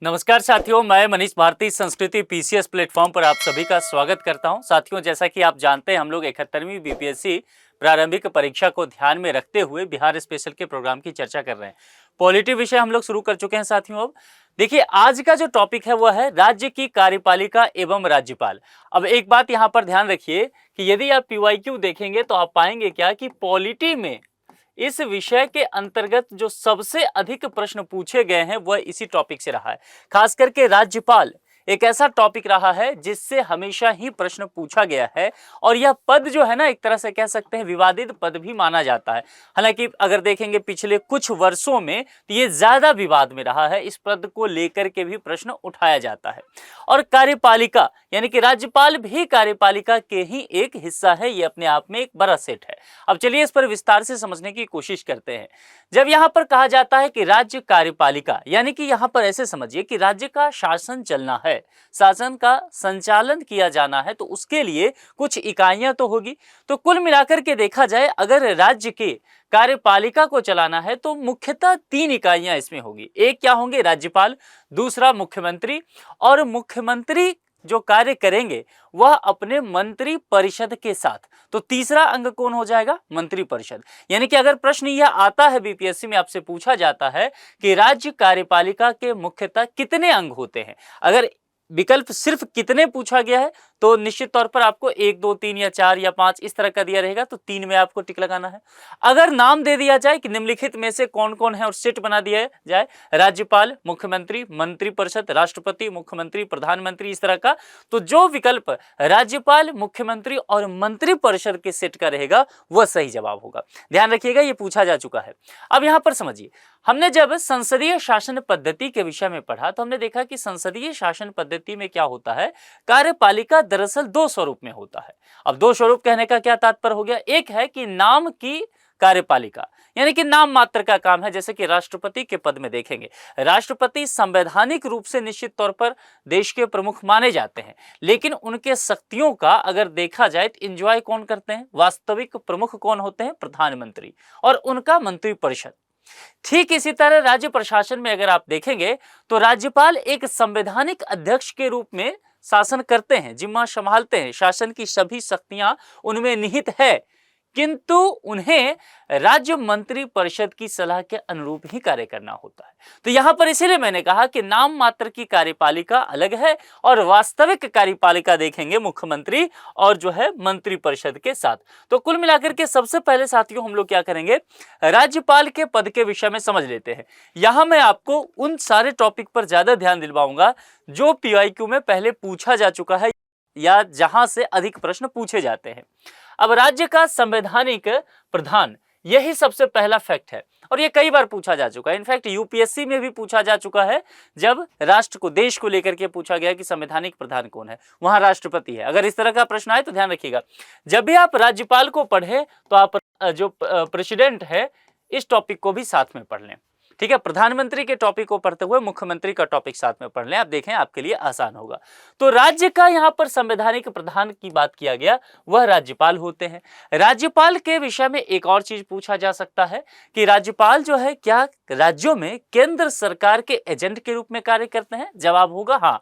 नमस्कार साथियों, मैं मनीष भारती संस्कृति पीसीएस प्लेटफॉर्म पर आप सभी का स्वागत करता हूं। साथियों, जैसा कि आप जानते हैं, हम लोग 71वीं बीपीएससी प्रारंभिक परीक्षा को ध्यान में रखते हुए बिहार स्पेशल के प्रोग्राम की चर्चा कर रहे हैं। पॉलिटी विषय हम लोग शुरू कर चुके हैं साथियों। अब देखिए, आज का जो टॉपिक है वह है राज्य की कार्यपालिका एवं राज्यपाल। अब एक बात यहाँ पर ध्यान रखिए कि यदि आप पीवाईक्यू देखेंगे तो आप पाएंगे क्या कि पॉलिटी में इस विषय के अंतर्गत जो सबसे अधिक प्रश्न पूछे गए हैं वह इसी टॉपिक से रहा है। खास करके राज्यपाल एक ऐसा टॉपिक रहा है जिससे हमेशा ही प्रश्न पूछा गया है, और यह पद जो है ना, एक तरह से कह सकते हैं विवादित पद भी माना जाता है। हालांकि अगर देखेंगे पिछले कुछ वर्षों में तो ये ज्यादा विवाद में रहा है, इस पद को लेकर के भी प्रश्न उठाया जाता है। और कार्यपालिका यानी कि राज्यपाल भी कार्यपालिका के ही एक हिस्सा है, ये अपने आप में एक बड़ा सेट है। अब चलिए इस पर विस्तार से समझने की कोशिश करते हैं। जब यहाँ पर कहा जाता है कि राज्य कार्यपालिका, यानी कि यहाँ पर ऐसे समझिए कि राज्य का शासन चलना है, शासन का संचालन किया जाना है, तो उसके लिए कुछ इकाइयां तो होगी। तो कुल मिलाकर के देखा जाए, अगर राज्य के कार्यपालिका को चलाना है तो मुख्यतः 3 इकाइयां इसमें होगी। एक क्या होंगे? राज्यपाल, दूसरा मुख्यमंत्री, और मुख्यमंत्री जो कार्य करेंगे वह अपने मंत्री परिषद के साथ। तो तीसरा अंग कौन हो जाएगा? मंत्री परिषद। यानी कि अगर प्रश्न यह आता है बीपीएससी में, आपसे पूछा जाता है कि राज्य कार्यपालिका के मुख्यतः कितने अंग होते हैं, अगर विकल्प सिर्फ कितने पूछा गया है तो निश्चित तौर पर आपको 1, 2, 3 या 4 या 5 इस तरह का दिया रहेगा, तो 3 में आपको टिक लगाना है। अगर नाम दे दिया जाए कि निम्नलिखित में से कौन कौन है और सेट बना दिया जाए, राज्यपाल, मुख्यमंत्री, मंत्रिपरिषद, राष्ट्रपति, मुख्यमंत्री, प्रधानमंत्री, इस तरह का, तो जो विकल्प राज्यपाल, मुख्यमंत्री और मंत्रिपरिषद के सेट का रहेगा वह सही जवाब होगा। ध्यान रखिएगा, यह पूछा जा चुका है। अब यहां पर समझिए, हमने जब संसदीय शासन पद्धति के विषय में पढ़ा तो हमने देखा कि संसदीय शासन पद्धति में क्या होता है, कार्यपालिका दरअसल 2 स्वरूप में होता है। अब 2 स्वरूप कहने का क्या तात्पर्य हो गया? एक है कि नाम की कार्यपालिका, यानी कि नाम मात्र का काम है, जैसे कि राष्ट्रपति के पद में देखेंगे, राष्ट्रपति संवैधानिक रूप से निश्चित तौर पर देश के प्रमुख माने जाते हैं, लेकिन उनके शक्तियों का अगर देखा जाए तो एंजॉय कौन करते हैं? वास्तविक प्रमुख कौन होते हैं? प्रधानमंत्री और उनका मंत्रिपरिषद। ठीक इसी तरह राज्य प्रशासन में अगर आप देखेंगे तो राज्यपाल एक संवैधानिक अध्यक्ष के रूप में शासन करते हैं, जिम्मा संभालते हैं, शासन की सभी शक्तियां उनमें निहित है, किंतु उन्हें राज्य मंत्री परिषद की सलाह के अनुरूप ही कार्य करना होता है। तो यहां पर इसीलिए मैंने कहा कि नाम मात्र की कार्यपालिका अलग है और वास्तविक कार्यपालिका देखेंगे मुख्यमंत्री और जो है मंत्री परिषद के साथ। तो कुल मिलाकर के सबसे पहले साथियों हम लोग क्या करेंगे, राज्यपाल के पद के विषय में समझ लेते हैं। यहां मैं आपको उन सारे टॉपिक पर ज्यादा ध्यान दिलवाऊंगा जो पीआईक्यू में पहले पूछा जा चुका है या जहां से अधिक प्रश्न पूछे जाते हैं। अब राज्य का संवैधानिक प्रधान, यही सबसे पहला फैक्ट है और ये कई बार पूछा जा चुका है। इनफैक्ट यूपीएससी में भी पूछा जा चुका है, जब राष्ट्र को, देश को लेकर के पूछा गया कि संवैधानिक प्रधान कौन है, वहां राष्ट्रपति है। अगर इस तरह का प्रश्न आए तो ध्यान रखिएगा, जब भी आप राज्यपाल को पढ़े तो आप जो प्रेसिडेंट है इस टॉपिक को भी साथ में पढ़ लें। ठीक है, प्रधानमंत्री के टॉपिक को पढ़ते हुए मुख्यमंत्री का टॉपिक साथ में पढ़ लें, आप देखें आपके लिए आसान होगा। तो राज्य का यहां पर संवैधानिक प्रधान की बात किया गया, वह राज्यपाल होते हैं। राज्यपाल के विषय में एक और चीज पूछा जा सकता है कि राज्यपाल जो है क्या राज्यों में केंद्र सरकार के एजेंट के रूप में कार्य करते हैं? जवाब होगा हाँ,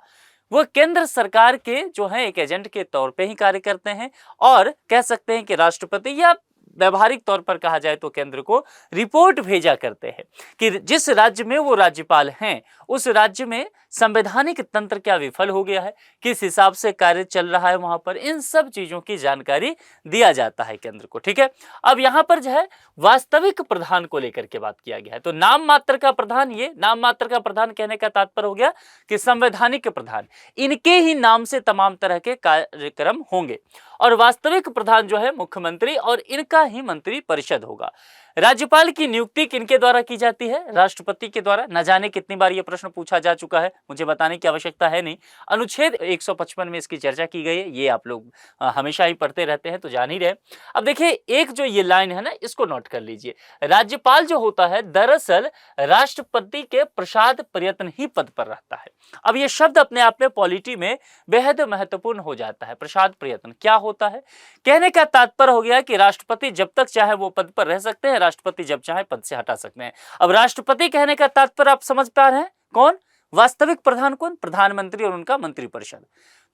वह केंद्र सरकार के जो है एक एजेंट के तौर पे ही कार्य करते हैं, और कह सकते हैं कि राष्ट्रपति या व्यवहारिक तौर पर कहा जाए तो केंद्र को रिपोर्ट भेजा करते हैं कि जिस राज्य में वो राज्यपाल हैं उस राज्य में संवैधानिक तंत्र क्या विफल हो गया है, किस हिसाब से कार्य चल रहा है वहां पर, इन सब चीजों की जानकारी दिया जाता है केंद्र को। ठीक है, अब यहां पर जो है वास्तविक प्रधान को लेकर के बात किया गया है। तो नाम मात्र का प्रधान, ये नाम मात्र का प्रधान कहने का तात्पर्य हो गया कि संवैधानिक प्रधान, इनके ही नाम से तमाम तरह के कार्यक्रम होंगे, और वास्तविक प्रधान जो है मुख्यमंत्री और इनका ही मंत्री परिषद होगा। राज्यपाल की नियुक्ति किनके द्वारा की जाती है? राष्ट्रपति के द्वारा। न जाने कितनी बार यह प्रश्न पूछा जा चुका है, मुझे बताने की आवश्यकता है नहीं, अनुच्छेद 155 में इसकी चर्चा की गई है, ये आप लोग हमेशा ही पढ़ते रहते हैं तो जान ही रहे। अब देखिए, एक जो ये लाइन है ना, इसको नोट कर लीजिए। राज्यपाल जो होता है दरअसल राष्ट्रपति के प्रसाद प्रयत्न ही पद पर रहता है। अब ये शब्द अपने आप में पॉलिटी में बेहद महत्वपूर्ण हो जाता है। प्रसाद प्रयत्न क्या होता है? कहने का तात्पर्य हो गया कि राष्ट्रपति जब तक चाहे वो पद पर रह सकते हैं, राष्ट्रपति जब चाहे पद से हटा सकते हैं। अब राष्ट्रपति कहने का तात्पर्य आप समझ पा रहे हैं, कौन? वास्तविक प्रधान कौन? प्रधानमंत्री और उनका मंत्रिपरिषद।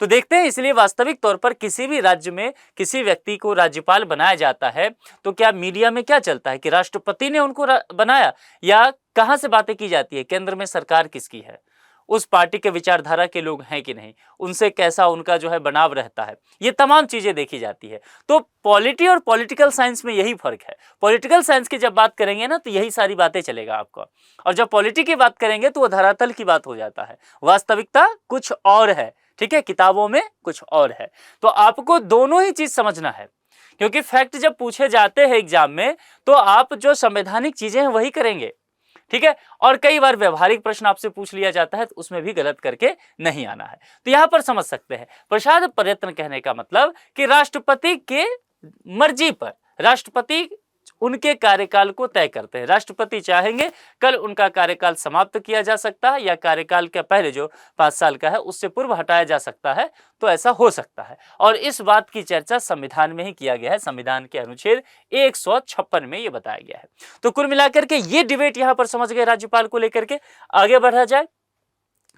तो देखते हैं, इसलिए वास्तविक तौर पर किसी भी राज्य में किसी व्यक्ति को राज्यपाल बनाया जाता है तो क्या मीडिया में क्या चलता है कि राष्ट्रपति ने उनको बनाया, या कहां से बातें की जाती है, केंद्र में सरकार किसकी है, उस पार्टी के विचारधारा के लोग हैं कि नहीं, उनसे कैसा उनका जो है बनाव रहता है, ये तमाम चीजें देखी जाती है। तो पॉलिटी और पॉलिटिकल साइंस में यही फर्क है। पॉलिटिकल साइंस की जब बात करेंगे ना तो यही सारी बातें चलेगा आपको, और जब पॉलिटी की बात करेंगे तो वो धरातल की बात हो जाता है, वास्तविकता कुछ और है, ठीक है, किताबों में कुछ और है। तो आपको दोनों ही चीज समझना है, क्योंकि फैक्ट जब पूछे जाते हैं एग्जाम में तो आप जो संवैधानिक चीजें हैं वही करेंगे, ठीक है। और कई बार व्यवहारिक प्रश्न आपसे पूछ लिया जाता है तो उसमें भी गलत करके नहीं आना है। तो यहां पर समझ सकते हैं प्रसाद प्रयत्न कहने का मतलब कि राष्ट्रपति के मर्जी पर राष्ट्रपति उनके कार्यकाल को तय करते हैं। राष्ट्रपति चाहेंगे कल उनका कार्यकाल समाप्त किया जा सकता है, या कार्यकाल के पहले जो 5 साल का है उससे पूर्व हटाया जा सकता है, तो ऐसा हो सकता है। और इस बात की चर्चा संविधान में ही किया गया है, संविधान के अनुच्छेद 156 में ये बताया गया है। तो कुल मिलाकर के ये डिबेट यहां पर समझ गए राज्यपाल को लेकर के। आगे बढ़ा जाए,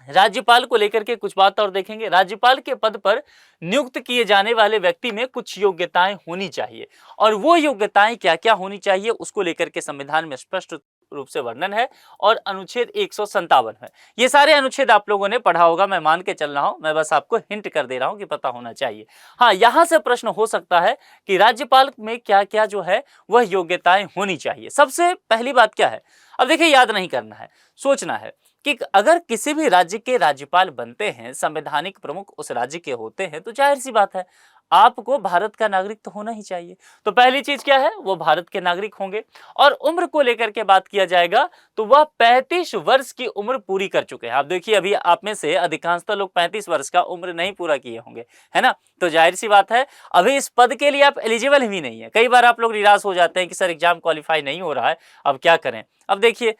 राज्यपाल को लेकर के कुछ बात और देखेंगे। राज्यपाल के पद पर नियुक्त किए जाने वाले व्यक्ति में कुछ योग्यताएं होनी चाहिए, और वो योग्यताएं क्या क्या होनी चाहिए उसको लेकर के संविधान में स्पष्ट रूप से वर्णन है, और अनुच्छेद 157 है। ये सारे अनुच्छेद आप लोगों ने पढ़ा होगा, मैं मान के चल रहा हूं, मैं बस आपको हिंट कर दे रहा हूं कि पता होना चाहिए। हाँ, यहां से प्रश्न हो सकता है कि राज्यपाल में क्या क्या जो है वह योग्यताएं होनी चाहिए। सबसे पहली बात क्या है, अब देखिए, याद नहीं करना है, सोचना है कि अगर किसी भी राज्य के राज्यपाल बनते हैं, संवैधानिक प्रमुख उस राज्य के होते हैं, तो जाहिर सी बात है आपको भारत का नागरिक तो होना ही चाहिए। तो पहली चीज क्या है, वो भारत के नागरिक होंगे। और उम्र को लेकर के बात किया जाएगा तो वह 35 वर्ष की उम्र पूरी कर चुके हैं। आप देखिए, अभी आप में से अधिकांशतः लोग 35 वर्ष का उम्र नहीं पूरा किए होंगे, है ना। तो जाहिर सी बात है अभी इस पद के लिए आप एलिजिबल ही नहीं है। कई बार आप लोग निराश हो जाते हैं कि सर एग्जाम क्वालिफाई नहीं हो रहा है, अब क्या करें। अब देखिए,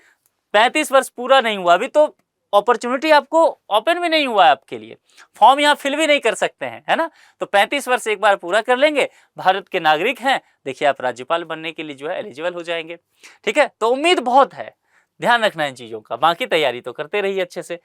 35 वर्ष पूरा नहीं हुआ, अभी तो अपॉर्चुनिटी आपको ओपन भी नहीं हुआ है आपके लिए, फॉर्म यहाँ फिल भी नहीं कर सकते हैं, है ना। तो 35 वर्ष एक बार पूरा कर लेंगे, भारत के नागरिक हैं, देखिए आप राज्यपाल बनने के लिए जो है एलिजिबल हो जाएंगे, ठीक है। तो उम्मीद बहुत है, ध्यान रखना इन चीजों का, बाकी तैयारी तो करते रहिए अच्छे से।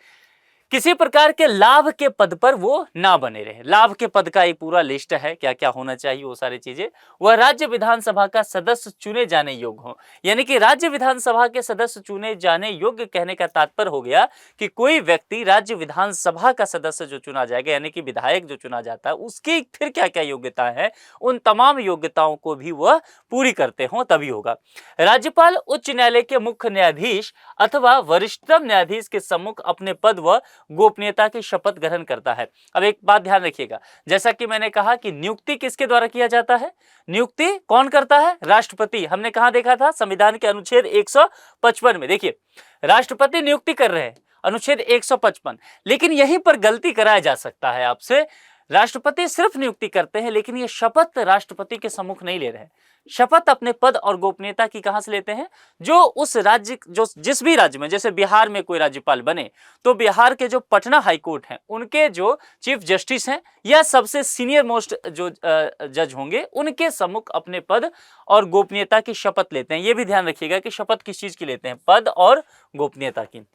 किसी प्रकार के लाभ के पद पर वो ना बने रहे। लाभ के पद का एक पूरा लिस्ट है, क्या क्या होना चाहिए वो सारी चीजें। वह राज्य विधानसभा का सदस्य चुने जाने योग्य हो, यानी कि राज्य विधानसभा के सदस्य चुने जाने योग्य कहने का तात्पर्य हो गया कि कोई व्यक्ति राज्य विधानसभा का सदस्य जो चुना जाएगा, यानी कि विधायक जो चुना जाता है, उसकी फिर क्या क्या योग्यताएं हैं, उन तमाम योग्यताओं को भी वह पूरी करते हो तभी होगा। राज्यपाल उच्च न्यायालय के मुख्य न्यायाधीश अथवा वरिष्ठतम न्यायाधीश के सम्मुख अपने पद व गोपनीयता की शपथ ग्रहण करता है। अब एक बात ध्यान रखिएगा, जैसा कि मैंने कहा कि नियुक्ति किसके द्वारा किया जाता है, नियुक्ति कौन करता है, राष्ट्रपति। हमने कहां देखा था, संविधान के अनुच्छेद 155 में। देखिए, राष्ट्रपति नियुक्ति कर रहे हैं, अनुच्छेद 155। लेकिन यहीं पर गलती कराया जा सकता है आपसे, राष्ट्रपति सिर्फ नियुक्ति करते हैं, लेकिन ये शपथ राष्ट्रपति के सम्मुख नहीं ले रहे हैं। शपथ अपने पद और गोपनीयता की कहां से लेते हैं, जो उस राज्य, जो जिस भी राज्य में, जैसे बिहार में कोई राज्यपाल बने तो बिहार के जो पटना हाईकोर्ट हैं उनके जो चीफ जस्टिस हैं या सबसे सीनियर मोस्ट जो जज होंगे, उनके सम्मुख अपने पद और गोपनीयता की शपथ लेते हैं। यह भी ध्यान रखिएगा कि शपथ किस चीज की लेते हैं, पद और गोपनीयता की।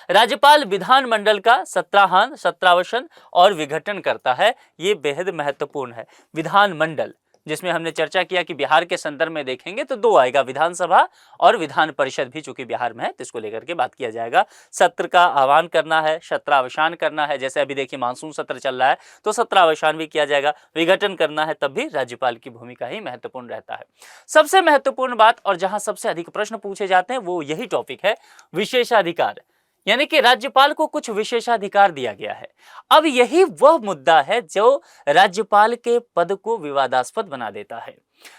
राज्यपाल विधानमंडल का सत्राहन, सत्रावसन और विघटन करता है। ये बेहद महत्वपूर्ण है। विधानमंडल, जिसमें हमने चर्चा किया कि बिहार के संदर्भ में देखेंगे तो दो आएगा, विधानसभा और विधान परिषद भी चूंकि बिहार में है तो इसको लेकर के बात किया जाएगा। सत्र का आह्वान करना है, सत्रावसान करना है, जैसे अभी देखिए मानसून सत्र चल रहा है तो सत्रावसान भी किया जाएगा। विघटन करना है, तब भी राज्यपाल की भूमिका ही महत्वपूर्ण रहता है। सबसे महत्वपूर्ण बात और जहां सबसे अधिक प्रश्न पूछे जाते हैं वो यही टॉपिक है, विशेषाधिकार, यानी कि राज्यपाल को कुछ विशेषाधिकार दिया गया है। अब यही वह मुद्दा है जो राज्यपाल के पद को विवादास्पद बना देता है।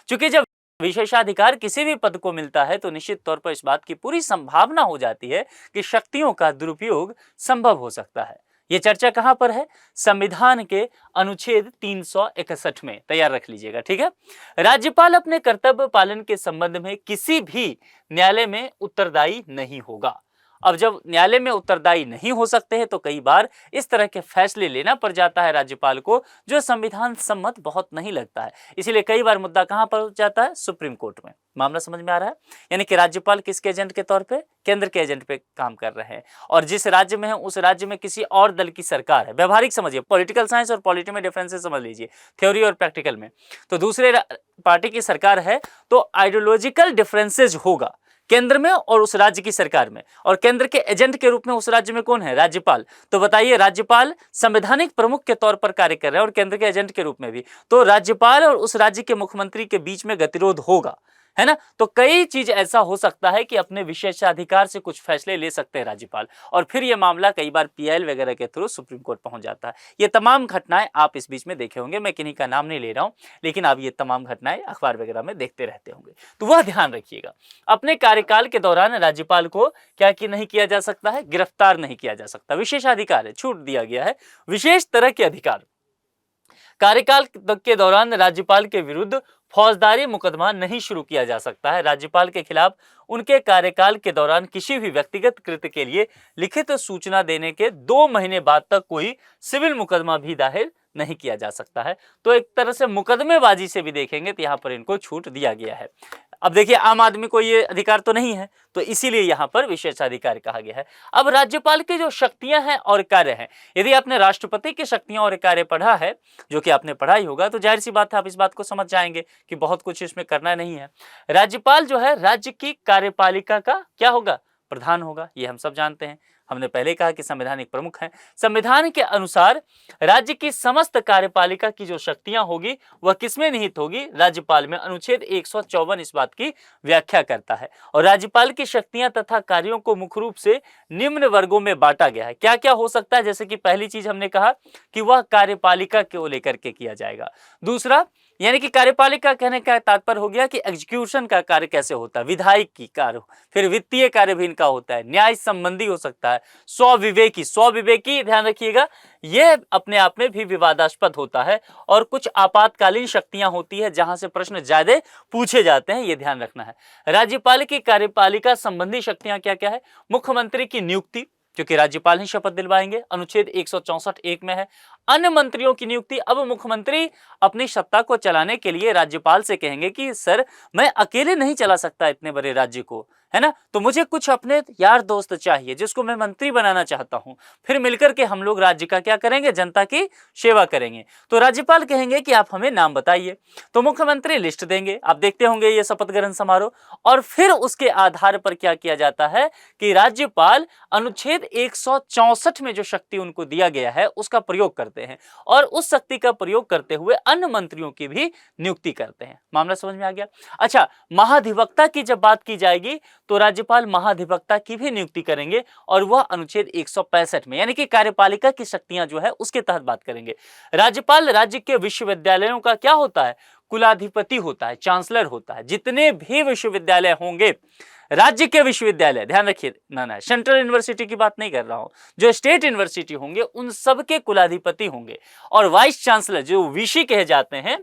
क्योंकि जब विशेषाधिकार किसी भी पद को मिलता है तो निश्चित तौर पर इस बात की पूरी संभावना हो जाती है कि शक्तियों का दुरुपयोग संभव हो सकता है। यह चर्चा कहां पर है, संविधान के अनुच्छेद 361 में, तैयार रख लीजिएगा, ठीक है। राज्यपाल अपने कर्तव्य पालन के संबंध में किसी भी न्यायालय में उत्तरदायी नहीं होगा। अब जब न्यायालय में उत्तरदायी नहीं हो सकते हैं तो कई बार इस तरह के फैसले लेना पड़ जाता है राज्यपाल को, जो संविधान सम्मत बहुत नहीं लगता है। इसीलिए कई बार मुद्दा कहां पहुंच जाता है? सुप्रीम कोर्ट में। मामला समझ में आ रहा है? यानी कि राज्यपाल किसके एजेंट के तौर पे? केंद्र के एजेंट पे काम कर रहे हैं, और जिस राज्य में है उस राज्य में किसी और दल की सरकार है। व्यवहारिक समझिए, पॉलिटिकल साइंस और पॉलिटी में डिफरेंसेस समझ लीजिए, थ्योरी और प्रैक्टिकल में। तो दूसरे पार्टी की सरकार है तो आइडियोलॉजिकल डिफरेंसेस होगा केंद्र में और उस राज्य की सरकार में, और केंद्र के एजेंट के रूप में उस राज्य में कौन है? राज्यपाल। तो बताइए, राज्यपाल संवैधानिक प्रमुख के तौर पर कार्य कर रहे हैं और केंद्र के एजेंट के रूप में भी, तो राज्यपाल और उस राज्य के मुख्यमंत्री के बीच में गतिरोध होगा, है ना। तो कई चीज ऐसा हो सकता है कि अपने विशेषाधिकार से कुछ फैसले ले सकते हैं राज्यपाल, और फिर यह मामला कई बार पीआईएल वगैरह के थ्रू सुप्रीम कोर्ट पहुंच जाता है। ये तमाम घटनाएं आप इस बीच में देखे होंगे, मैं किन्हीं का नाम नहीं ले रहा हूं, लेकिन आप ये तमाम घटनाएं अखबार वगैरह में देखते रहते होंगे। तो वह ध्यान रखिएगा, अपने कार्यकाल के दौरान राज्यपाल को क्या कि नहीं किया जा सकता है? गिरफ्तार नहीं किया जा सकता। विशेषाधिकार है, छूट दिया गया है, विशेष तरह के अधिकार। कार्यकाल के दौरान राज्यपाल के विरुद्ध फौजदारी मुकदमा नहीं शुरू किया जा सकता है। राज्यपाल के खिलाफ उनके कार्यकाल के दौरान किसी भी व्यक्तिगत कृत्य के लिए लिखित सूचना देने के 2 महीने बाद तक कोई सिविल मुकदमा भी दायर नहीं किया जा सकता है। तो एक तरह से मुकदमेबाजी से भी देखेंगे तो यहाँ पर इनको छूट दिया गया है। अब देखिए, आम आदमी को ये अधिकार तो नहीं है, तो इसीलिए यहाँ पर विशेषाधिकार कहा गया है। अब राज्यपाल की जो शक्तियां हैं और कार्य हैं, यदि आपने राष्ट्रपति की शक्तियां और कार्य पढ़ा है, जो कि आपने पढ़ा ही होगा, तो जाहिर सी बात है आप इस बात को समझ जाएंगे कि बहुत कुछ इसमें करना नहीं है। राज्यपाल जो है राज्य की कार्यपालिका का क्या होगा? प्रधान होगा, ये हम सब जानते हैं। हमने पहले कहा कि संवैधानिक प्रमुख हैं। संविधान के अनुसार राज्य की समस्त कार्यपालिका की जो शक्तियां होगी वह किसमें निहित होगी? राज्यपाल में। अनुच्छेद 154 इस बात की व्याख्या करता है, और राज्यपाल की शक्तियां तथा कार्यों को मुख्य रूप से निम्न वर्गों में बांटा गया है। क्या क्या हो सकता है? जैसे कि पहली चीज हमने कहा कि वह कार्यपालिका को लेकर के किया जाएगा। दूसरा, यानी कि कार्यपालिका कहने का तात्पर्य हो गया कि एग्जीक्यूशन का कार्य कैसे होता है, विधायक की कार्य, फिर वित्तीय कार्य भी इनका होता है, न्याय संबंधी हो सकता है, स्वविवेकी ध्यान रखिएगा, यह अपने आप में भी विवादास्पद होता है, और कुछ आपातकालीन शक्तियां होती है जहां से प्रश्न ज्यादा पूछे जाते हैं, ये ध्यान रखना है। राज्यपाल की कार्यपालिका संबंधी शक्तियां क्या क्या है? मुख्यमंत्री की नियुक्ति, क्योंकि राज्यपाल ही शपथ दिलवाएंगे, अनुच्छेद 164(1) में है। अन्य मंत्रियों की नियुक्ति, अब मुख्यमंत्री अपनी सत्ता को चलाने के लिए राज्यपाल से कहेंगे कि सर मैं अकेले नहीं चला सकता इतने बड़े राज्य को, है ना, तो मुझे कुछ अपने यार दोस्त चाहिए जिसको मैं मंत्री बनाना चाहता हूं, फिर मिलकर के हम लोग राज्य का क्या करेंगे? जनता की सेवा करेंगे। तो राज्यपाल कहेंगे कि आप हमें नाम बताइए, तो मुख्यमंत्री लिस्ट देंगे, आप देखते होंगे ये शपथ ग्रहण समारोह, और फिर उसके आधार पर क्या किया जाता है कि राज्यपाल अनुच्छेद 164 में जो शक्ति उनको दिया गया है उसका प्रयोग करते हैं, और उस शक्ति का प्रयोग करते हुए अन्य मंत्रियों की भी नियुक्ति करते हैं। मामला समझ में आ गया? अच्छा, महाधिवक्ता की जब बात की जाएगी तो राज्यपाल महाधिवक्ता की भी नियुक्ति करेंगे, और वह अनुच्छेद 165 में, यानी कि कार्यपालिका की शक्तियां जो है उसके तहत बात करेंगे। राज्यपाल राज्य के विश्वविद्यालयों का क्या होता है? कुलाधिपति होता है, चांसलर होता है। जितने भी विश्वविद्यालय होंगे, राज्य के विश्वविद्यालय, ध्यान रखिए, ना सेंट्रल यूनिवर्सिटी की बात नहीं कर रहा हूं, जो स्टेट यूनिवर्सिटी होंगे उन सब के कुलाधिपति होंगे, और वाइस चांसलर जो वीसी कहे जाते हैं,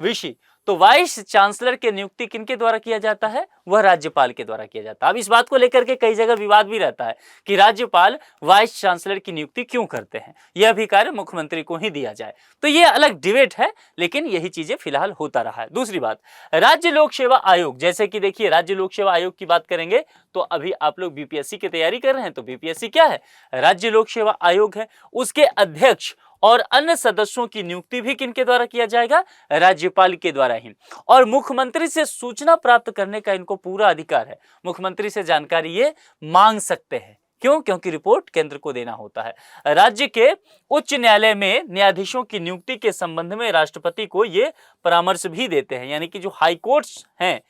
वीसी, तो वाइस चांसलर की नियुक्ति किनके द्वारा किया जाता है? वह राज्यपाल के द्वारा किया जाता है। अब इस बात को लेकर के कई जगह विवाद भी रहता है कि राज्यपाल वाइस चांसलर की नियुक्ति क्यों करते हैं, यह अधिकार मुख्यमंत्री को ही दिया जाए, तो यह अलग डिबेट है, लेकिन यही चीजें फिलहाल होता रहा है। दूसरी बात, राज्य लोक सेवा आयोग, जैसे कि देखिए राज्य लोक सेवा आयोग की बात करेंगे तो अभी आप लोग बीपीएससी की तैयारी कर रहे हैं, तो बीपीएससी क्या है? राज्य लोक सेवा आयोग है। उसके अध्यक्ष और अन्य सदस्यों की नियुक्ति भी किनके द्वारा किया जाएगा? राज्यपाल के द्वारा ही। और मुख्यमंत्री से सूचना प्राप्त करने का इनको पूरा अधिकार है, मुख्यमंत्री से जानकारी ये मांग सकते हैं। क्यों? क्योंकि रिपोर्ट केंद्र को देना होता है। राज्य के उच्च न्यायालय में न्यायाधीशों की नियुक्ति के संबंध में राष्ट्रपति को ये परामर्श भी देते हैं, यानी कि जो हाई कोर्ट्स हैं,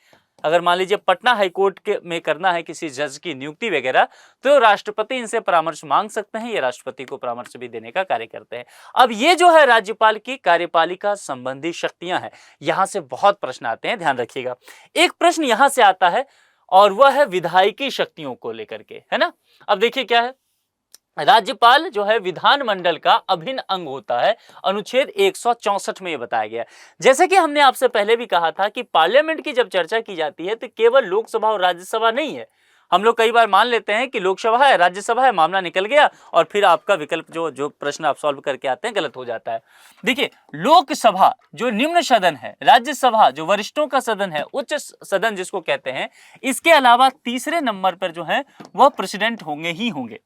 अगर मान लीजिए पटना हाईकोर्ट के में करना है किसी जज की नियुक्ति वगैरह, तो राष्ट्रपति इनसे परामर्श मांग सकते हैं, ये राष्ट्रपति को परामर्श भी देने का कार्य करते हैं। अब ये जो है राज्यपाल की कार्यपालिका संबंधी शक्तियां हैं, यहां से बहुत प्रश्न आते हैं, ध्यान रखिएगा। एक प्रश्न यहां से आता है और वह है विधायिकी शक्तियों को लेकर के, है ना। अब देखिए क्या है, राज्यपाल जो है विधानमंडल का अभिन्न अंग होता है, अनुच्छेद 164 में यह बताया गया। जैसे कि हमने आपसे पहले भी कहा था कि पार्लियामेंट की जब चर्चा की जाती है तो केवल लोकसभा और राज्यसभा नहीं है, हम लोग कई बार मान लेते हैं कि लोकसभा है, राज्यसभा है, मामला निकल गया और फिर आपका विकल्प जो प्रश्न आप सॉल्व करके आते हैं गलत हो जाता है। देखिए, लोकसभा जो निम्न सदन है, राज्यसभा जो वरिष्ठों का सदन है, उच्च सदन जिसको कहते हैं, इसके अलावा तीसरे नंबर पर जो है वह प्रेसिडेंट होंगे ही होंगे।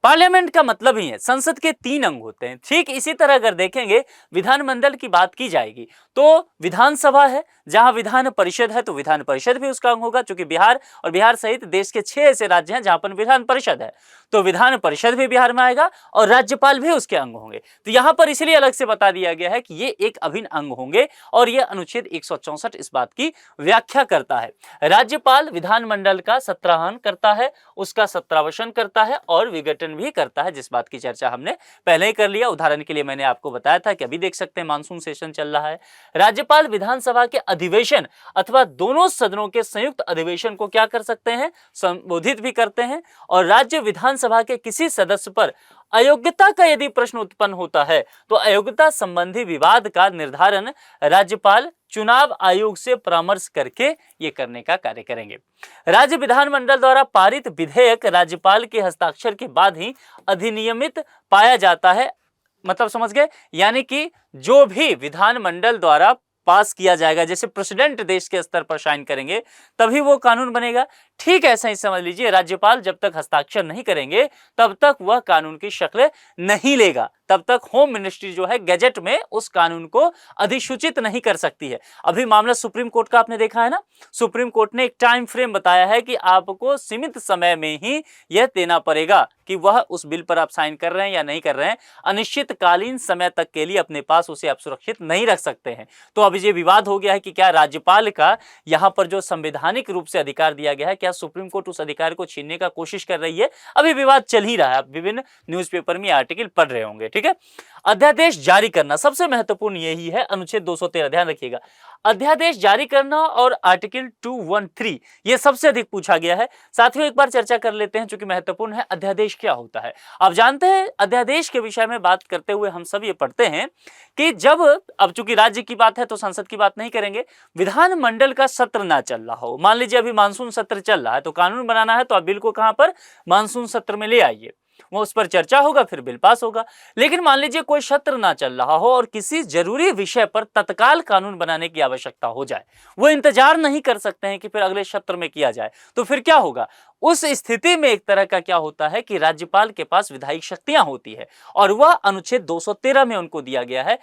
पार्लियामेंट का मतलब ही है संसद के 3 अंग होते हैं। ठीक इसी तरह अगर देखेंगे विधानमंडल की बात की जाएगी तो विधानसभा है, जहां विधान परिषद है तो विधान परिषद भी उसका अंग होगा, क्योंकि बिहार और बिहार सहित देश के 6 ऐसे राज्य हैं जहां पर विधान परिषद है, तो विधान परिषद भी बिहार में आएगा और राज्यपाल भी उसके अंग होंगे। तो यहां पर इसलिए अलग से बता दिया गया है कि ये एक अभिन्न अंग होंगे और यह अनुच्छेद 164 इस बात की व्याख्या करता है। राज्यपाल विधानमंडल का सत्राहन करता है, उसका सत्रावसान करता है और विघटन भी करता है, जिस बात की चर्चा हमने पहले ही कर लिया। उदाहरण के लिए मैंने आपको बताया था कि अभी देख सकते हैं मानसून सेशन चल रहा है। राज्यपाल विधानसभा के अधिवेशन अथवा दोनों सदनों के संयुक्त अधिवेशन को क्या कर सकते हैं, संबोधित भी करते हैं। और राज्य विधानसभा के किसी सदस्य पर अयोग्यता का यदि प्रश्न उत्पन्न होता है तो अयोग्यता संबंधी विवाद का निर्धारण राज्यपाल चुनाव आयोग से परामर्श करके ये करने का कार्य करेंगे। राज्य विधानमंडल द्वारा पारित विधेयक राज्यपाल के हस्ताक्षर के बाद ही अधिनियमित पाया जाता है। मतलब समझ गए, यानी कि जो भी विधानमंडल द्वारा पास किया जाएगा, जैसे प्रेसिडेंट देश के स्तर पर साइन करेंगे तभी वो कानून बनेगा। ठीक ऐसा ही समझ लीजिए, राज्यपाल जब तक हस्ताक्षर नहीं करेंगे तब तक वह कानून की शक्ल नहीं लेगा, तब तक होम मिनिस्ट्री जो है गैजेट में उस कानून को अधिसूचित नहीं कर सकती है। अभी मामला सुप्रीम कोर्ट का आपने देखा है ना, सुप्रीम कोर्ट ने एक टाइम फ्रेम बताया है कि आपको सीमित समय में ही यह देना पड़ेगा कि वह उस बिल पर आप साइन कर रहे हैं या नहीं कर रहे हैं। अनिश्चितकालीन समय तक के लिए अपने पास उसे आप सुरक्षित नहीं रख सकते हैं। तो अभी ये विवाद हो गया है कि क्या राज्यपाल का यहां पर जो संवैधानिक रूप से अधिकार दिया गया है, क्या सुप्रीम कोर्ट उस अधिकार को छीनने का कोशिश कर रही है। अभी विवाद चल ही रहा है, आप विभिन्न न्यूज़पेपर में आर्टिकल पढ़ रहे होंगे। ठीक है, अध्यादेश जारी करना सबसे महत्वपूर्ण यही है, अनुच्छेद 213, ध्यान रखिएगा। अध्यादेश जारी करना और आर्टिकल 213 ये सबसे अधिक पूछा गया है। साथियों, एक बार चर्चा कर लेते हैं चूंकि महत्वपूर्ण है, अध्यादेश क्या होता है। आप जानते हैं अध्यादेश के विषय में बात करते हुए हम सब ये पढ़ते हैं कि जब, अब चूंकि राज्य की बात है तो संसद की बात नहीं करेंगे, विधानमंडल का सत्र ना चल रहा हो, मान लीजिए अभी मानसून सत्र चल रहा है तो कानून बनाना है तो आप बिल को कहां पर, मानसून सत्र में ले आइए, वो उस पर चर्चा होगा, फिर बिल पास होगा। लेकिन मान लीजिए कोई सत्र ना चल रहा हो और किसी जरूरी विषय पर तत्काल कानून बनाने की आवश्यकता हो जाए, वो इंतजार नहीं कर सकते हैं कि फिर अगले सत्र में किया जाए, तो फिर क्या होगा। उस स्थिति में एक तरह का क्या होता है कि राज्यपाल के पास विधायिक शक्तियां होती है और वह अनुच्छेद 213 में उनको दिया गया है।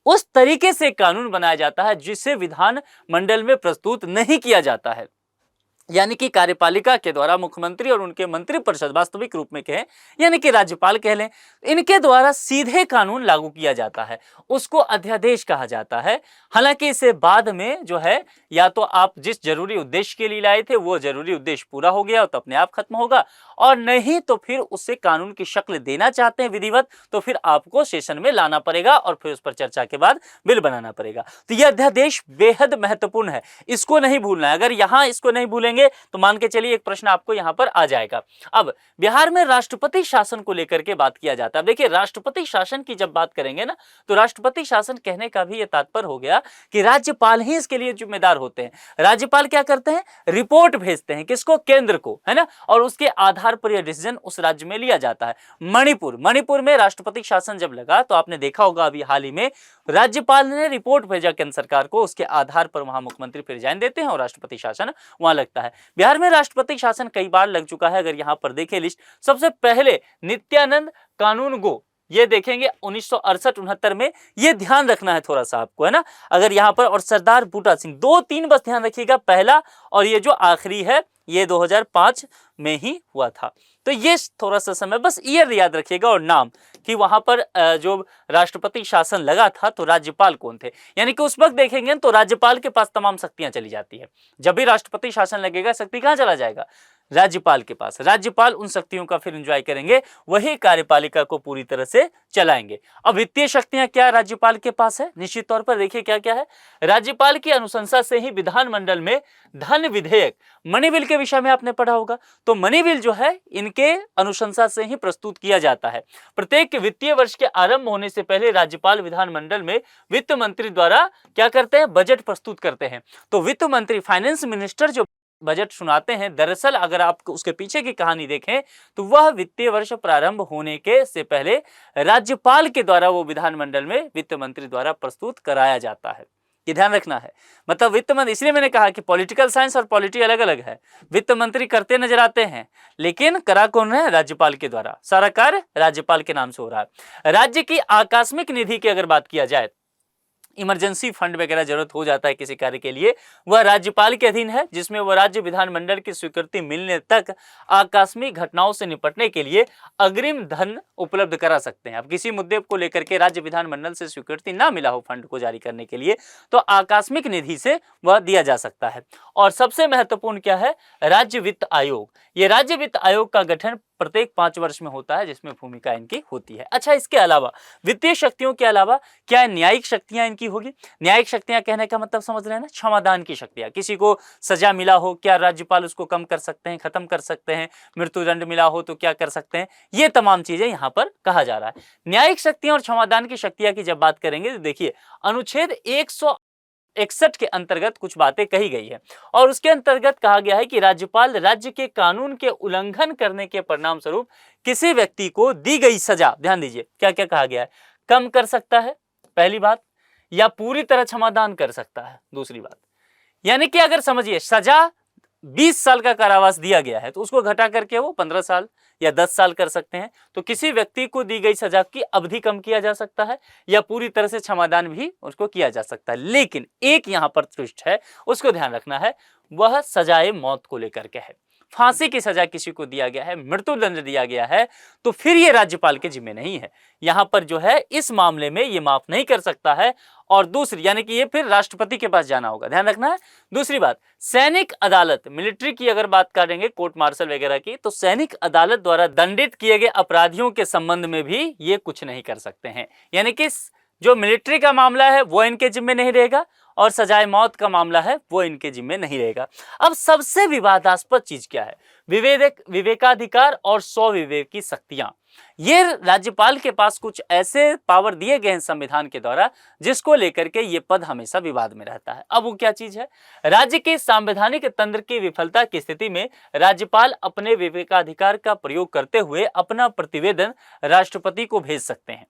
उस तरीके से कानून बनाया जाता है जिसे विधान मंडल में प्रस्तुत नहीं किया जाता है, यानी कि कार्यपालिका के द्वारा मुख्यमंत्री और उनके मंत्रिपरिषद, वास्तविक रूप में कहें यानी कि राज्यपाल कह लें, इनके द्वारा सीधे कानून लागू किया जाता है, उसको अध्यादेश कहा जाता है। हालांकि इसे बाद में जो है, या तो आप जिस जरूरी उद्देश्य के लिए लाए थे वो जरूरी उद्देश्य पूरा हो गया तो अपने आप खत्म होगा, और नहीं तो फिर उससे कानून की शक्ल देना चाहते हैं विधिवत, तो फिर आपको सेशन में लाना पड़ेगा और फिर उस पर चर्चा के बाद बिल बनाना पड़ेगा। तो यह अध्यादेश बेहद महत्वपूर्ण है, इसको नहीं भूलना है। अगर यहां इसको नहीं भूलेंगे तो मान के चलिए एक प्रश्न आपको यहां पर आ जाएगा। अब बिहार में राष्ट्रपति शासन को लेकर के बात किया जाता है। देखिए, राष्ट्रपति शासन की जब बात करेंगे ना, तो राष्ट्रपति शासन कहने का भी यह तात्पर्य हो गया कि राज्यपाल ही इसके लिए जिम्मेदार होते हैं। राज्यपाल क्या करते हैं, रिपोर्ट भेजते हैं, किसको, केंद्र को, है ना, और उसके आधार पर यह डिसीजन उस राज्य में लिया जाता है। मणिपुर में राष्ट्रपति शासन जब लगा तो आपने देखा होगा अभी हाल ही में राज्यपाल ने रिपोर्ट भेजा केंद्र सरकार को, उसके आधार पर वहां मुख्यमंत्री फिर रिजाइन देते हैं और राष्ट्रपति शासन वहां लगता है। बिहार में राष्ट्रपति शासन कई बार लग चुका है। अगर यहां पर देखें लिस्ट, सबसे पहले नित्यानंद कानून गो, ये देखेंगे 1968-69 में, ये ध्यान रखना है थोड़ा सा आपको, है ना, अगर यहां पर, और सरदार बूटा सिंह, 2-3 बस ध्यान रखिएगा, पहला और ये जो आखिरी है ये 2005 में ही हुआ था। तो ये थोड़ा सा समय, बस ईयर याद रखिएगा और नाम, कि वहां पर जो राष्ट्रपति शासन लगा था तो राज्यपाल कौन थे, यानी कि उस वक्त देखेंगे तो राज्यपाल के पास तमाम शक्तियां चली जाती है। जब भी राष्ट्रपति शासन लगेगा शक्ति कहां चला जाएगा, राज्यपाल के पास। राज्यपाल उन शक्तियों का फिर एंजॉय करेंगे, वही कार्यपालिका को पूरी तरह से चलाएंगे। अब वित्तीय शक्तियां क्या राज्यपाल के पास है, निश्चित तौर पर देखिए क्या क्या है। राज्यपाल की अनुशंसा से ही विधानमंडल में धन विधेयक, मनी बिल के विषय में आपने पढ़ा होगा, तो मनी बिल जो है इनके अनुशंसा से ही प्रस्तुत किया जाता है। प्रत्येक वित्तीय वर्ष के आरंभ होने से पहले राज्यपाल विधानमंडल में वित्त मंत्री द्वारा क्या करते हैं, बजट प्रस्तुत करते हैं। तो वित्त मंत्री, फाइनेंस मिनिस्टर जो बजट सुनाते हैं, दरअसल अगर आप उसके पीछे की कहानी देखें तो वह वित्तीय वर्ष प्रारंभ होने के से पहले राज्यपाल के द्वारा वो विधानमंडल में वित्त मंत्री द्वारा प्रस्तुत कराया जाता है। ये ध्यान रखना है। मतलब वित्त मंत्री, इसलिए मैंने कहा कि पॉलिटिकल साइंस और पॉलिटी अलग अलग है। वित्त मंत्री करते नजर आते हैं, लेकिन करा कौन है? राज्यपाल के द्वारा। सारा कार्य राज्यपाल के नाम से हो रहा है। राज्य की आकस्मिक निधि की अगर बात किया जाए, इमरजेंसी फंड वगैरह जरूरत हो जाता है किसी कार्य के लिए, वह राज्यपाल के अधीन है, जिसमें वह राज्य विधानमंडल की स्वीकृति मिलने तक आकस्मिक घटनाओं से निपटने के लिए अग्रिम धन उपलब्ध करा सकते हैं। अब किसी मुद्दे को लेकर के राज्य विधानमंडल से स्वीकृति ना मिला हो फंड को जारी करने के लिए, तो आकस्मिक निधि से वह दिया जा सकता है। और सबसे महत्वपूर्ण क्या है? राज्य वित्त आयोग। ये राज्य वित्त आयोग का गठन प्रत्येक 5 वर्ष में होता है, जिसमें भूमिका इनकी होती है। अच्छा, इसके अलावा वित्तीय शक्तियों के अलावा क्या न्यायिक शक्तियां इनकी होगी? न्यायिक शक्तियां कहने का मतलब समझ रहे हैं ना? क्षमादान की शक्तियां। किसी को सजा मिला हो, क्या राज्यपाल उसको कम कर सकते हैं, खत्म कर सकते हैं? मृत्युदंड मिला हो तो क्या कर सकते हैं? ये तमाम चीजें यहां पर कहा जा रहा है। न्यायिक शक्तियां और क्षमादान की शक्तियां की जब बात करेंगे तो देखिए, अनुच्छेद 161 के अंतर्गत कुछ बातें कही गई है, और उसके अंतर्गत कहा गया है कि राज्यपाल राज्य के कानून के उल्लंघन करने के परिणाम स्वरूप किसी व्यक्ति को दी गई सजा, ध्यान दीजिए क्या क्या कहा गया है, कम कर सकता है, पहली बात, या पूरी तरह क्षमादान कर सकता है, दूसरी बात। यानी कि अगर समझिए सजा 20 साल का कारावास दिया गया है, तो उसको घटा करके वो 15 साल या 10 साल कर सकते हैं। तो किसी व्यक्ति को दी गई सजा की अवधि कम किया जा सकता है, या पूरी तरह से क्षमादान भी उसको किया जा सकता है। लेकिन एक यहां पर ट्विस्ट है, उसको ध्यान रखना है, वह सजाए मौत को लेकर के है। फांसी की सजा किसी को दिया गया है, मृत्युदंड दिया गया है, तो फिर ये राज्यपाल के जिम्मे नहीं है। यहां पर जो है इस मामले में ये माफ नहीं कर सकता है, और दूसरी यानी कि ये फिर राष्ट्रपति के पास जाना होगा, ध्यान रखना है। दूसरी बात, सैनिक अदालत, मिलिट्री की अगर बात करेंगे, कोर्ट मार्शल वगैरह की, तो सैनिक अदालत द्वारा दंडित किए गए अपराधियों के संबंध में भी ये कुछ नहीं कर सकते हैं। यानी कि जो मिलिट्री का मामला है वो इनके जिम्मे नहीं रहेगा, और सजाए मौत का मामला है वो इनके जिम्मे नहीं रहेगा। अब सबसे विवादास्पद चीज क्या है? विवेकाधिकार और स्वविवेक की शक्तियां। ये राज्यपाल के पास कुछ ऐसे पावर दिए गए हैं संविधान के द्वारा, जिसको लेकर के ये पद हमेशा विवाद में रहता है। अब वो क्या चीज है? राज्य के संवैधानिक तंत्र की विफलता की स्थिति में राज्यपाल अपने विवेकाधिकार का प्रयोग करते हुए अपना प्रतिवेदन राष्ट्रपति को भेज सकते हैं।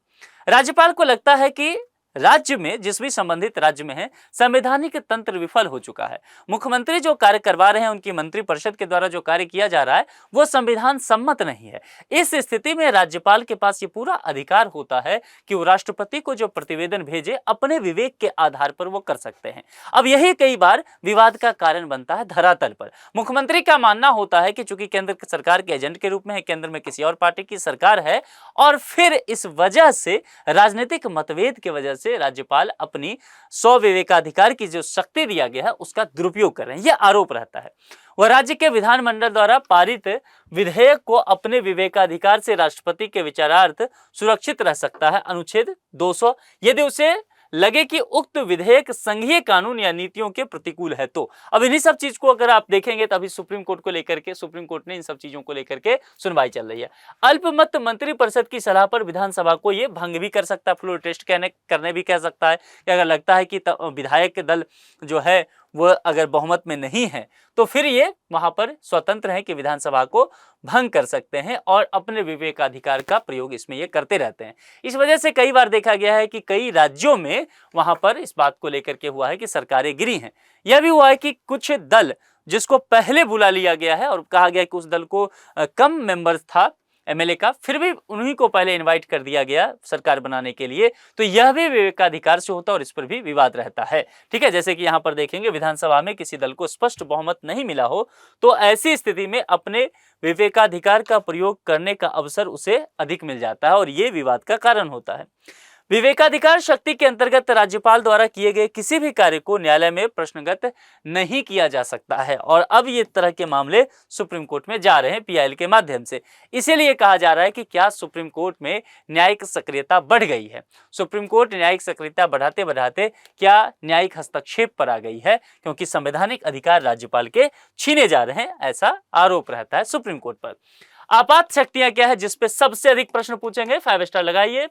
राज्यपाल को लगता है कि राज्य में, जिस भी संबंधित राज्य में है, संवैधानिक तंत्र विफल हो चुका है, मुख्यमंत्री जो कार्य करवा रहे हैं, उनकी मंत्रिपरिषद के द्वारा जो कार्य किया जा रहा है वो संविधान सम्मत नहीं है। इस स्थिति में राज्यपाल के पास ये पूरा अधिकार होता है कि वो राष्ट्रपति को जो प्रतिवेदन भेजे, अपने विवेक के आधार पर वो कर सकते हैं। अब यही कई बार विवाद का कारण बनता है धरातल पर। मुख्यमंत्री का मानना होता है कि चूंकि केंद्र सरकार के एजेंट के रूप में है, केंद्र में किसी और पार्टी की सरकार है, और फिर इस वजह से राजनीतिक मतभेद की वजह से राज्यपाल अपनी स्वविवेकाधिकार की जो शक्ति दिया गया है उसका दुरुपयोग कर रहे हैं, यह आरोप रहता है। वह राज्य के विधानमंडल द्वारा पारित विधेयक को अपने विवेकाधिकार से राष्ट्रपति के विचारार्थ सुरक्षित रह सकता है, अनुच्छेद 200, यदि उसे लगे कि उक्त विधेयक संघीय कानून या नीतियों के प्रतिकूल है तो। अब इन्हीं सब चीज को अगर आप देखेंगे तो अभी सुप्रीम कोर्ट को लेकर के, सुप्रीम कोर्ट ने इन सब चीजों को लेकर के सुनवाई चल रही है। अल्पमत मंत्रिपरिषद की सलाह पर विधानसभा को ये भंग भी कर सकता है, फ्लोर टेस्ट करने भी कह सकता है कि अगर लगता है कि विधायक दल जो है वो अगर बहुमत में नहीं है, तो फिर ये वहां पर स्वतंत्र है कि विधानसभा को भंग कर सकते हैं, और अपने विवेकाधिकार का प्रयोग इसमें ये करते रहते हैं। इस वजह से कई बार देखा गया है कि कई राज्यों में वहां पर इस बात को लेकर के हुआ है कि सरकारें गिरी हैं। यह भी हुआ है कि कुछ दल जिसको पहले बुला लिया गया है और कहा गया कि उस दल को कम मेंबर्स था एमएलए का, फिर भी उन्हीं को पहले इनवाइट कर दिया गया सरकार बनाने के लिए, तो यह भी विवेकाधिकार से होता है और इस पर भी विवाद रहता है। ठीक है, जैसे कि यहाँ पर देखेंगे विधानसभा में किसी दल को स्पष्ट बहुमत नहीं मिला हो, तो ऐसी स्थिति में अपने विवेकाधिकार का प्रयोग करने का अवसर उसे अधिक मिल जाता है, और ये विवाद का कारण होता है। विवेकाधिकार शक्ति के अंतर्गत राज्यपाल द्वारा किए गए किसी भी कार्य को न्यायालय में प्रश्नगत नहीं किया जा सकता है, और अब ये तरह के मामले सुप्रीम कोर्ट में जा रहे हैं पीआईएल के माध्यम से। इसीलिए कहा जा रहा है कि क्या सुप्रीम कोर्ट में न्यायिक सक्रियता बढ़ गई है? सुप्रीम कोर्ट न्यायिक सक्रियता बढ़ाते बढ़ाते क्या न्यायिक हस्तक्षेप पर आ गई है, क्योंकि संवैधानिक अधिकार राज्यपाल के छीने जा रहे हैं, ऐसा आरोप रहता है सुप्रीम कोर्ट पर। आपात शक्तियां क्या है, जिसपे सबसे अधिक प्रश्न पूछेंगे, 5 स्टार लगाइए।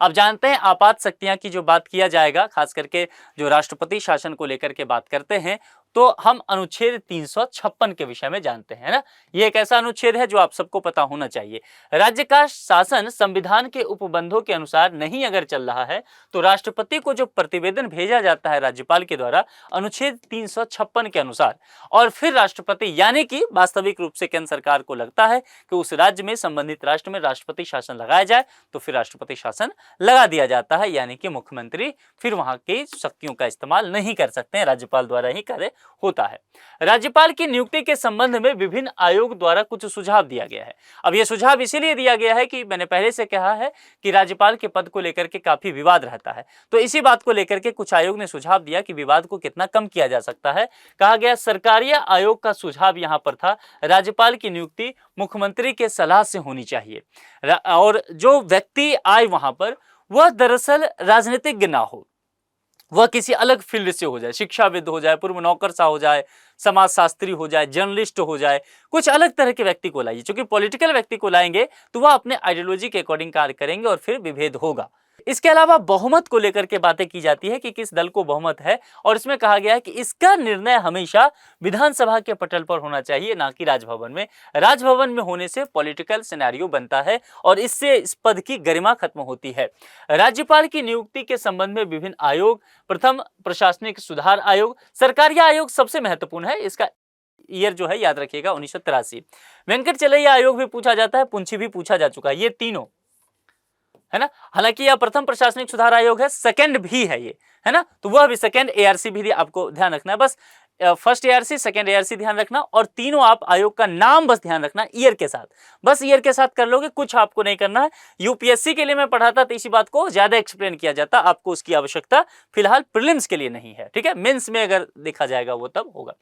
अब जानते हैं आपात शक्तियां की जो बात किया जाएगा, खास करके जो राष्ट्रपति शासन को लेकर के बात करते हैं, तो हम अनुच्छेद 356 के विषय में जानते हैं ना। ये एक ऐसा अनुच्छेद है जो आप सबको पता होना चाहिए। राज्य का शासन संविधान के उपबंधों के अनुसार नहीं अगर चल रहा है तो राष्ट्रपति को जो प्रतिवेदन भेजा जाता है राज्यपाल के द्वारा अनुच्छेद 356 के अनुसार, और फिर राष्ट्रपति यानी कि वास्तविक रूप से केंद्र सरकार को लगता है कि उस राज्य में संबंधित राष्ट्र में राष्ट्रपति शासन लगाया जाए तो फिर राष्ट्रपति शासन लगा दिया जाता है, यानी कि मुख्यमंत्री फिर वहां की शक्तियों का इस्तेमाल नहीं कर सकते हैं, राज्यपाल द्वारा ही कार्य होता है। राज्यपाल की नियुक्ति के संबंध में विभिन्न आयोग द्वारा कुछ सुझाव दिया गया है। अब यह सुझाव इसीलिए दिया गया है कि मैंने पहले से कहा है कि राज्यपाल के पद को लेकर के काफी विवाद रहता है, तो इसी बात को लेकर के कुछ आयोग ने सुझाव दिया कि विवाद को कितना कम किया जा सकता है। कहा गया सरकारी आयोग का सुझाव यहां पर था राज्यपाल की नियुक्ति मुख्यमंत्री के सलाह से होनी चाहिए, और जो व्यक्ति आए वहां पर वह दरअसल राजनीतिज्ञ ना हो, वह किसी अलग फील्ड से हो जाए, शिक्षाविद हो जाए, पूर्व नौकरशाह हो जाए, समाजशास्त्री हो जाए, जर्नलिस्ट हो जाए, कुछ अलग तरह के व्यक्ति को लाइए। क्योंकि पॉलिटिकल व्यक्ति को लाएंगे तो वह अपने आइडियोलॉजी के अकॉर्डिंग कार्य करेंगे और फिर विभेद होगा। इसके अलावा बहुमत को लेकर के बातें की जाती है कि किस दल को बहुमत है, और इसमें कहा गया है कि इसका निर्णय हमेशा विधानसभा के पटल पर होना चाहिए, ना कि राजभवन में। राजभवन में होने से पॉलिटिकल सिनेरियो बनता है और इससे इस पद की गरिमा खत्म होती है। राज्यपाल की नियुक्ति के संबंध में विभिन्न आयोग, प्रथम प्रशासनिक सुधार आयोग, सरकारी आयोग सबसे महत्वपूर्ण है, इसका ईयर जो है याद रखिएगा 1983। वेंकट चलैया आयोग भी पूछा जाता है, पुंछी भी पूछा जा चुका है, ये तीनों है ना। हालांकि यह प्रथम प्रशासनिक सुधार आयोग है, सेकंड भी है ये, है ना, तो वह भी सेकंड एआरसी भी आपको ध्यान रखना है। बस फर्स्ट एआरसी, सेकंड एआरसी ध्यान रखना, और तीनों आप आयोग का नाम बस ध्यान रखना ईयर के साथ, बस ईयर के साथ कर लोगे, कुछ आपको नहीं करना है। यूपीएससी के लिए मैं पढ़ाता तो इसी बात को ज्यादा एक्सप्लेन किया जाता, आपको उसकी आवश्यकता फिलहाल प्रीलिम्स के लिए नहीं है, ठीक है। मेंस में अगर देखा जाएगा वो तब होगा।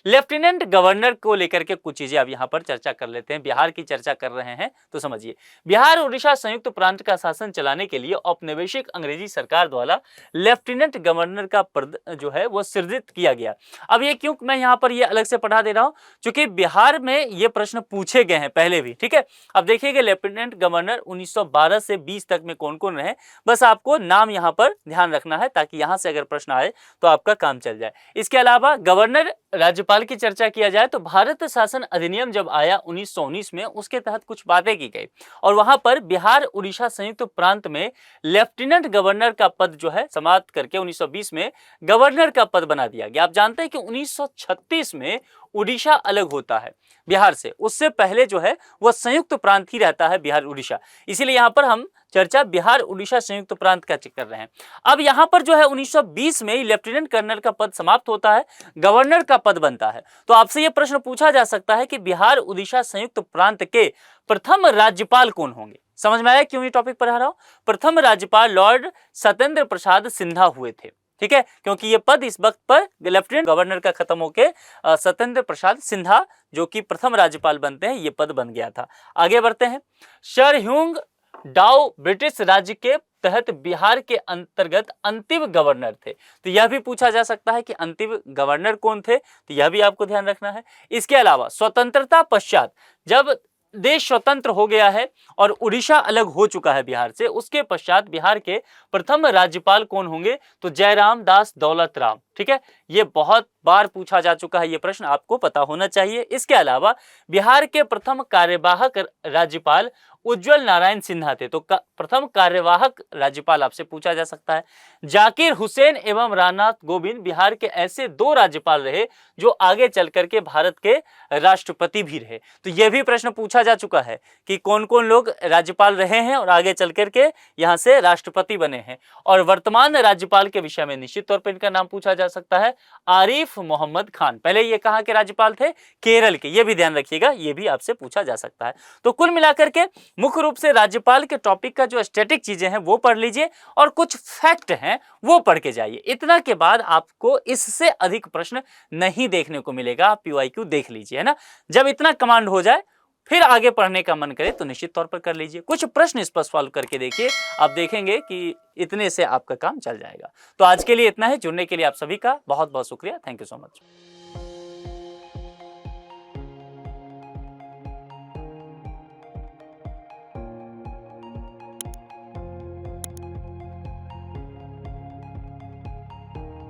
लेफ्टिनेंट गवर्नर को लेकर के कुछ चीजें अब यहाँ पर चर्चा कर लेते हैं। बिहार की चर्चा कर रहे हैं तो समझिए, बिहार उड़ीसा संयुक्त प्रांत का शासन चलाने के लिए औपनिवेशिक अंग्रेजी सरकार द्वारा लेफ्टिनेंट गवर्नर का पद जो है वो सृजित किया गया। अब ये क्यों मैं यहाँ पर ये अलग से पढ़ा दे रहा हूँ, क्योंकि बिहार में ये प्रश्न पूछे गए हैं पहले भी, ठीक है। अब देखिएगा लेफ्टिनेंट गवर्नर 1912 से 20 तक में कौन कौन रहे, बस आपको नाम यहाँ पर ध्यान रखना है ताकि यहाँ से अगर प्रश्न आए तो आपका काम चल जाए। इसके अलावा गवर्नर राज्यपाल की चर्चा किया जाए तो भारत शासन अधिनियम जब आया 1919 में, उसके तहत कुछ बातें की गई और वहां पर बिहार उड़ीसा संयुक्त प्रांत में लेफ्टिनेंट गवर्नर का पद जो है समाप्त करके 1920 में गवर्नर का पद बना दिया गया। आप जानते हैं कि 1936 में उड़ीसा अलग होता है बिहार से, उससे पहले जो है वह संयुक्त प्रांत ही रहता है बिहार उड़ीसा, इसीलिए यहाँ पर हम चर्चा बिहार उड़ीसा संयुक्त प्रांत का कर रहे हैं। अब यहाँ पर जो है 1920 में लेफ्टिनेंट कर्नल का पद समाप्त होता है, गवर्नर का पद बनता है। तो आपसे यह प्रश्न पूछा जा सकता है कि बिहार उड़ीसा संयुक्त प्रांत के प्रथम राज्यपाल कौन होंगे। समझ में आया क्यों ये टॉपिक पढ़ा रहा हूं। प्रथम राज्यपाल लॉर्ड सत्येंद्र प्रसाद सिन्हा हुए थे, ठीक है, क्योंकि ये पद इस वक्त पर लेफ्टिनेंट गवर्नर का खत्म होके सत्येंद्र प्रसाद सिन्हा जो कि प्रथम राज्यपाल बनते हैं, ये पद बन गया था। आगे बढ़ते हैं। सर ह्यूग डाउ ब्रिटिश राज्य के तहत बिहार के अंतर्गत अंतिम गवर्नर थे, तो यह भी पूछा जा सकता है कि अंतिम गवर्नर कौन थे, तो यह भी आपको ध्यान रखना है। इसके अलावा स्वतंत्रता पश्चात जब देश स्वतंत्र हो गया है और उड़ीसा अलग हो चुका है बिहार से, उसके पश्चात बिहार के प्रथम राज्यपाल कौन होंगे, तो जयराम दास दौलत राम, ठीक है। ये बहुत बार पूछा जा चुका है, ये प्रश्न आपको पता होना चाहिए। इसके अलावा बिहार के प्रथम कार्यवाहक राज्यपाल उज्जवल नारायण सिन्हा थे, तो प्रथम कार्यवाहक राज्यपाल आपसे पूछा जा सकता है। जाकिर हुसैन एवं रामनाथ कोविंद बिहार के ऐसे दो राज्यपाल रहे जो आगे चल करके भारत के राष्ट्रपति भी रहे, तो यह भी प्रश्न पूछा जा चुका है कि कौन कौन लोग राज्यपाल रहे हैं और आगे चल करके यहाँ से राष्ट्रपति बने हैं। और वर्तमान राज्यपाल के विषय में निश्चित तौर पर इनका नाम पूछा जा सकता है, आरिफ मोहम्मद खान। पहले ये कहाँ के राज्यपाल थे, केरल के, ये भी ध्यान रखिएगा, ये भी आपसे पूछा जा सकता है। तो कुल मिलाकर के मुख्य रूप से राज्यपाल के टॉपिक का जो स्टैटिक चीजें हैं वो पढ़ लीजिए और कुछ फैक्ट हैं वो पढ़ के जाइए। इतना के बाद आपको इससे अधिक प्रश्न नहीं देखने को मिलेगा। आप पीवाईक्यू देख लीजिए, है ना। जब इतना कमांड हो जाए फिर आगे पढ़ने का मन करे तो निश्चित तौर पर कर लीजिए। कुछ प्रश्न इस पर सॉल्व करके देखिए, आप देखेंगे कि इतने से आपका काम चल जाएगा। तो आज के लिए इतना है। जुड़ने के लिए आप सभी का बहुत बहुत शुक्रिया। Thank you so much.